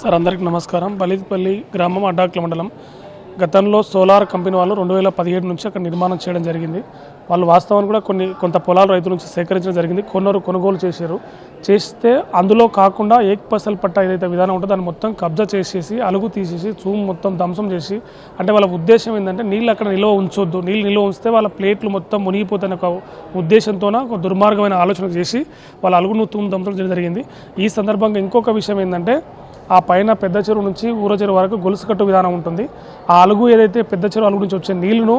Sir అందరికీ నమస్కారం. బలిపల్లి గ్రామం అడ్డాకుల మండలం. గతంలో సోలార్ కంపెనీ వాళ్ళు 2017 నుంచి అక్కడ నిర్మాణం చేయడం జరిగింది. వాళ్ళు వాస్తవానికి కూడా కొంత పొలాలు రైతుల నుంచి సేకరించడం జరిగింది. కొనుగోలు చేస్తే అందులో కాకుండా ఏకపసల్ పట్ట ఏదైతే విధానం ఉంటుందో దాన్ని మొత్తం కబ్జా చేసేసి అలుగు తీసేసి చూము మొత్తం ధ్వంసం చేసి, అంటే వాళ్ళ ఉద్దేశం ఏంటంటే నీళ్ళు అక్కడ నిల్వ ఉంచొద్దు, నీళ్ళు నిల్వ ఉంచితే వాళ్ళ ప్లేట్లు మొత్తం మునిగిపోతున్న ఒక ఉద్దేశంతోన ఒక దుర్మార్గమైన ఆలోచన చేసి వాళ్ళ అలుగును ధ్వంసం చేయడం జరిగింది. ఈ సందర్భంగా ఇంకొక విషయం ఏంటంటే ఆ పైన పెద్ద చెరువు నుంచి ఊర చెరువు వరకు గొలుసు కట్టు విధానం ఉంటుంది. ఆ అలుగు ఏదైతే పెద్ద చెరువు అలుగు నుంచి వచ్చే నీళ్లను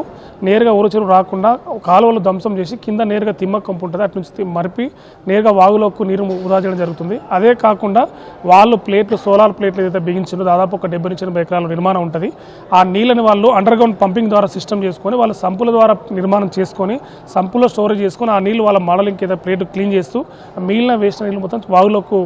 నేరుగా ఊర చెరువు రాకుండా కాలువలు ధ్వంసం చేసి కింద నేరుగా తిమ్మ కంపు ఉంటుంది, అటు నుంచి మరిపి నేరుగా వాగులోకి నీరు వృధా చేయడం జరుగుతుంది. అదే కాకుండా వాళ్ళు సోలార్ ప్లేట్లు ఏదైతే బిగించారో దాదాపు ఒక 70 నుంచి 80 ఎకరాల నిర్మాణం ఉంటుంది. ఆ నీళ్ళని వాళ్ళు అండర్ గ్రౌండ్ పంపింగ్ ద్వారా సిస్టమ్ చేసుకొని వాళ్ళ సంపుల ద్వారా నిర్మాణం చేసుకొని సంపులో స్టోరేజ్ చేసుకొని ఆ నీళ్ళు వాళ్ళ మోడలింగ్ ఏదైతే ప్లేట్ క్లీన్ చేస్తూ మిగిలిన వేస్ట్ నీళ్ళు మొత్తం వాగులోకి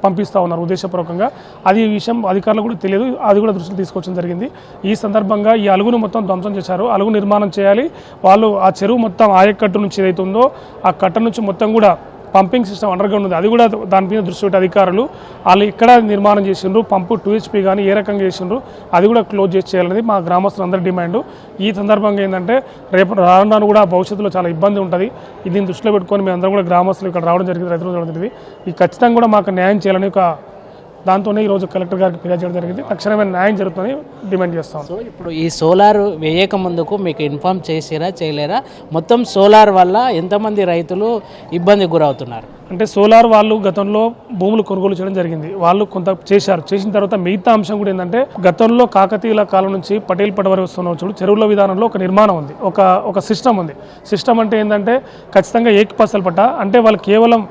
పంపిస్తూ ఉన్నారు ఉద్దేశపూర్వకంగా. అది ఈ విషయం అధికారులకు కూడా తెలియదు, అది కూడా దృష్టికి తీసుకొచ్చడం జరిగింది. ఈ సందర్భంగా ఈ అలుగును మొత్తం ధ్వంసం చేశారు. అలుగు నిర్మాణం చేయాలి, వాళ్ళు ఆ చెరువు మొత్తం ఆయకట్టు నుంచి ఏదైతే ఉందో ఆ కట్ట నుంచి మొత్తం కూడా పంపింగ్ సిస్టమ్ అండర్ గ్రౌండ్ ఉంది, అది కూడా దాని మీద దృష్టి పెట్టి అధికారులు వాళ్ళు ఇక్కడ నిర్మాణం చేసిండ్రు. పంపు 2 HP కానీ ఏ రకంగా చేసిండ్రు అది కూడా క్లోజ్ చేయాలనేది మా గ్రామస్తులందరి డిమాండ్. ఈ సందర్భంగా ఏంటంటే రేపు రాను కూడా భవిష్యత్తులో చాలా ఇబ్బంది ఉంటుంది. దీన్ని దృష్టిలో పెట్టుకొని మేము అందరం కూడా గ్రామస్తులు ఇక్కడ రావడం జరిగింది, రైతులు రావడం జరిగింది. ఈ ఖచ్చితంగా కూడా మాకు న్యాయం చేయాలని దాంతోనే ఈరోజు కలెక్టర్ గారికి ఫిర్యాదు చేయడం జరిగింది. తక్షణమే న్యాయం జరుగుతుందని డిమాండ్ చేస్తాం. సో ఇప్పుడు ఈ సోలార్ వేయక ముందుకు మీకు ఇన్ఫార్మ్ చేయలేరా? మొత్తం సోలార్ వల్ల ఎంతమంది రైతులు ఇబ్బందికి గురవుతున్నారు? అంటే సోలార్ వాళ్ళు గతంలో భూములు కొనుగోలు చేయడం జరిగింది, వాళ్ళు కొంత చేసిన తర్వాత మిగతా అంశం కూడా ఏంటంటే గతంలో కాకతీయుల కాలం నుంచి పటేల్ పట వరకు వస్తున్న చూడు చెరువుల విధానంలో ఒక నిర్మాణం ఉంది, ఒక సిస్టమ్ ఉంది. సిస్టమ్ అంటే ఏంటంటే ఖచ్చితంగా ఏకపసల్ పట్ట, అంటే వాళ్ళు కేవలం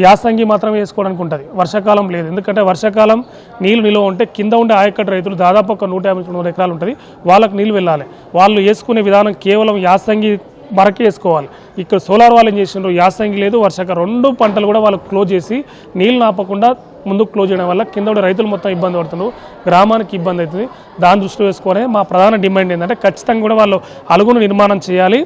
యాసంగి మాత్రమే వేసుకోవడానికి ఉంటుంది, వర్షాకాలం లేదు. ఎందుకంటే వర్షాకాలం నీళ్ళు నిల్వ ఉంటే కింద ఉండే ఆయకట్టు రైతులు దాదాపు ఒక 150-200 ఎకరాలు ఉంటుంది, వాళ్ళకి నీళ్ళు వెళ్ళాలి. వాళ్ళు వేసుకునే విధానం కేవలం యాసంగి వరకే వేసుకోవాలి. ఇక్కడ సోలార్ వాళ్ళు ఏం చేసిండ్రు, యాసంగి లేదు వర్షాకాలం 2 పంటలు కూడా వాళ్ళు క్లోజ్ చేసి నీళ్ళు ఆపకుండా ముందుకు క్లోజ్ చేయడం వల్ల కింద ఉండే రైతులు మొత్తం ఇబ్బంది పడుతున్నారు, గ్రామానికి ఇబ్బంది అవుతుంది. దాన్ని దృష్టిలో వేసుకొని మా ప్రధాన డిమాండ్ ఏంటంటే ఖచ్చితంగా కూడా వాళ్ళు అలుగును నిర్మాణం చేయాలి,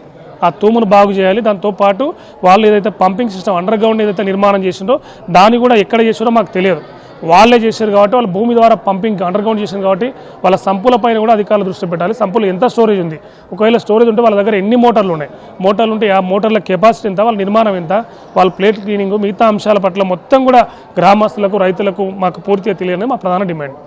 ఆ తూమును బాగు చేయాలి. దాంతోపాటు వాళ్ళు ఏదైతే పంపింగ్ సిస్టమ్ అండర్ గ్రౌండ్ ఏదైతే నిర్మాణం చేసిందో దాన్ని కూడా ఎక్కడ చేసారో మాకు తెలియదు, వాళ్ళే చేశారు కాబట్టి వాళ్ళ భూమి ద్వారా పంపింగ్ అండర్ గ్రౌండ్ చేశారు కాబట్టి వాళ్ళ సంపుల పైన కూడా అధికారులు దృష్టి పెట్టాలి. సంపులు ఎంత స్టోరేజ్ ఉంది, ఒకవేళ స్టోరేజ్ ఉంటే వాళ్ళ దగ్గర ఎన్ని మోటార్లు ఉంటే ఆ మోటార్ల కెపాసిటీ ఎంత, వాళ్ళ నిర్మాణం ఎంత, వాళ్ళ ప్లేట్ క్లీనింగ్ మిగతా అంశాల పట్ల మొత్తం కూడా గ్రామస్తులకు రైతులకు మాకు పూర్తిగా తెలియని మా ప్రధాన డిమాండ్.